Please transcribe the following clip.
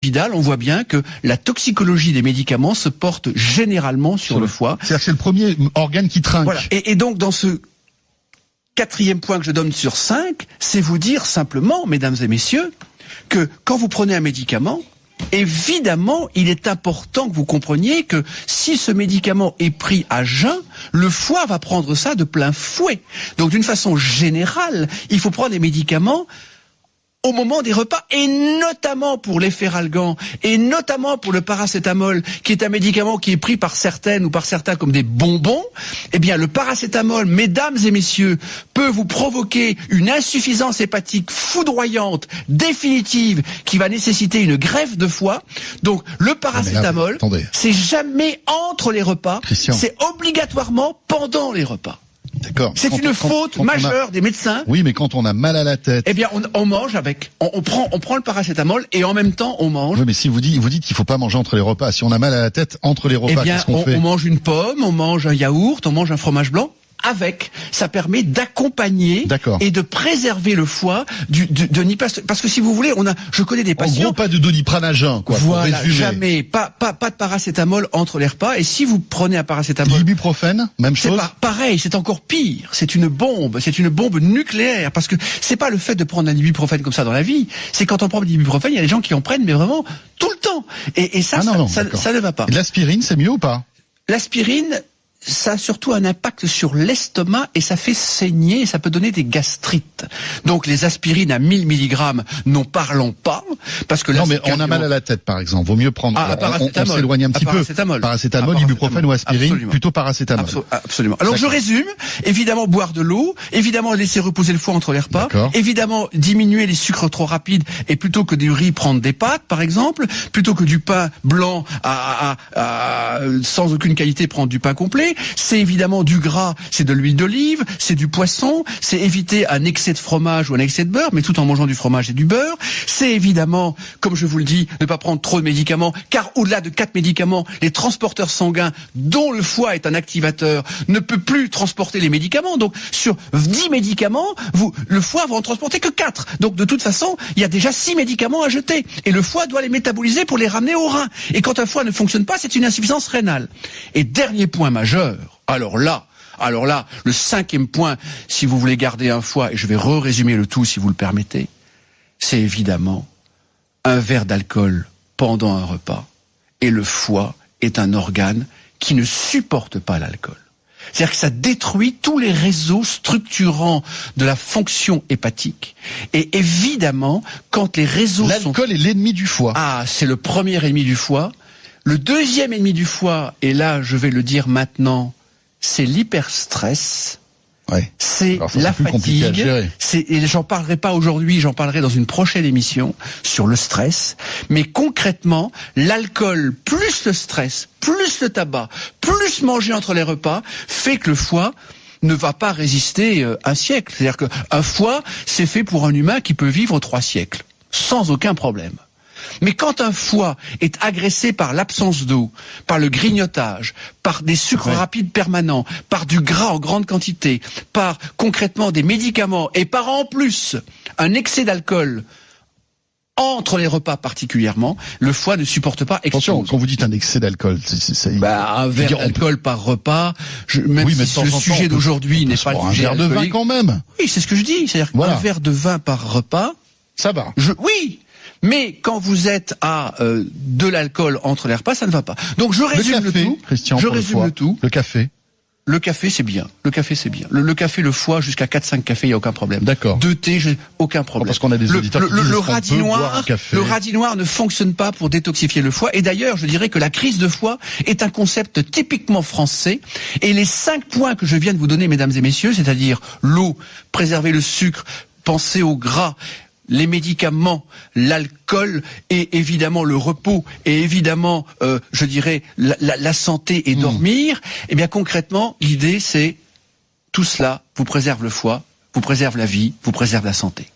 Vidal, on voit bien que la toxicologie des médicaments se porte généralement sur le foie. C'est-à-dire que c'est le premier organe qui trinque. Voilà. Et donc, dans ce 4e point que je donne sur 5, c'est vous dire simplement, mesdames et messieurs, que quand vous prenez un médicament, évidemment, il est important que vous compreniez que si ce médicament est pris à jeun, le foie va prendre ça de plein fouet. Donc, d'une façon générale, il faut prendre des médicaments au moment des repas, et notamment pour les feralgans, et notamment pour le paracétamol, qui est un médicament qui est pris par certaines ou par certains comme des bonbons. Eh bien, le paracétamol, mesdames et messieurs, peut vous provoquer une insuffisance hépatique foudroyante, définitive, qui va nécessiter une greffe de foie. Donc, le paracétamol, c'est jamais entre les repas, c'est obligatoirement pendant les repas. D'accord. C'est une faute majeure des médecins. Oui, mais quand on a mal à la tête. Eh bien, on mange avec. On prend le paracétamol et en même temps, on mange. Oui, mais si vous dites qu'il faut pas manger entre les repas. Si on a mal à la tête entre les repas, qu'est-ce qu'on fait ? On mange une pomme, on mange un yaourt, on mange un fromage blanc. Avec, ça permet d'accompagner et de préserver le foie parce que si vous voulez, je connais des patients. En gros, pas de Doliprane à jeun, quoi. Voilà, jamais, pas de paracétamol entre les repas. Et si vous prenez un paracétamol, l'ibuprofène, même chose. C'est pareil, c'est encore pire. C'est une bombe nucléaire parce que c'est pas le fait de prendre un ibuprofène comme ça dans la vie. C'est quand on prend de l'ibuprofène, il y a des gens qui en prennent, mais vraiment tout le temps. Et ça ne va pas. L'aspirine, c'est mieux ou pas ? L'aspirine, ça a surtout un impact sur l'estomac et ça fait saigner et ça peut donner des gastrites. Donc les aspirines à 1000 mg, n'en parlons pas, parce que non, mais on a mal à la tête, par exemple. Vaut mieux prendre. On s'éloigne un petit peu. Paracétamol, ibuprofène ou aspirine, absolument. Plutôt paracétamol. Absolument. Alors je résume. Évidemment, boire de l'eau. Évidemment, laisser reposer le foie entre les repas. Évidemment, diminuer les sucres trop rapides et plutôt que du riz, prendre des pâtes, par exemple. Plutôt que du pain blanc sans aucune qualité, prendre du pain complet. C'est évidemment du gras, c'est de l'huile d'olive, c'est du poisson, c'est éviter un excès de fromage ou un excès de beurre, mais tout en mangeant du fromage et du beurre. C'est évidemment, comme je vous le dis, ne pas prendre trop de médicaments, car au-delà de 4 médicaments, les transporteurs sanguins, dont le foie est un activateur, ne peut plus transporter les médicaments. Donc, sur 10 médicaments, le foie va en transporter que 4. Donc, de toute façon, il y a déjà 6 médicaments à jeter. Et le foie doit les métaboliser pour les ramener au rein. Et quand un foie ne fonctionne pas, c'est une insuffisance rénale. Et dernier point majeur, alors là, le 5e point, si vous voulez garder un foie, et je vais résumer le tout si vous le permettez, c'est évidemment un verre d'alcool pendant un repas. Et le foie est un organe qui ne supporte pas l'alcool. C'est-à-dire que ça détruit tous les réseaux structurants de la fonction hépatique. Et évidemment, quand les réseaux L'alcool est l'ennemi du foie. Ah, c'est le premier ennemi du foie. Le deuxième ennemi du foie, et là je vais le dire maintenant, c'est l'hyperstress, c'est la fatigue, et j'en parlerai pas aujourd'hui, j'en parlerai dans une prochaine émission sur le stress, mais concrètement, l'alcool plus le stress, plus le tabac, plus manger entre les repas, fait que le foie ne va pas résister un siècle. C'est-à-dire qu'un foie, c'est fait pour un humain qui peut vivre 3 siècles, sans aucun problème. Mais quand un foie est agressé par l'absence d'eau, par le grignotage, par des sucres rapides permanents, par du gras en grande quantité, par concrètement des médicaments et par en plus un excès d'alcool entre les repas particulièrement, le foie ne supporte pas. Attention, quand vous dites un excès d'alcool, un verre d'alcool par repas, même si le sujet d'aujourd'hui n'est pas le sujet un verre de vin quand même. Oui, c'est ce que je dis. C'est-à-dire qu'un verre de vin par repas, ça va. Oui. Mais quand vous êtes à de l'alcool entre les repas, ça ne va pas. Donc je résume le tout. Christian, je résume le tout. Le café. Le café, c'est bien. Le café, c'est bien. Le café, le foie, jusqu'à 4-5 cafés, il n'y a aucun problème. D'accord. 2 thés, aucun problème. Parce qu'on a des auditeurs qui disent le radis noir ne fonctionne pas pour détoxifier le foie. Et d'ailleurs, je dirais que la crise de foie est un concept typiquement français. Et les 5 points que je viens de vous donner, mesdames et messieurs, c'est-à-dire l'eau, préserver le sucre, penser au gras, les médicaments, l'alcool et évidemment le repos et évidemment, je dirais, la santé et dormir, eh bien concrètement, l'idée c'est tout cela vous préserve le foie, vous préserve la vie, vous préserve la santé.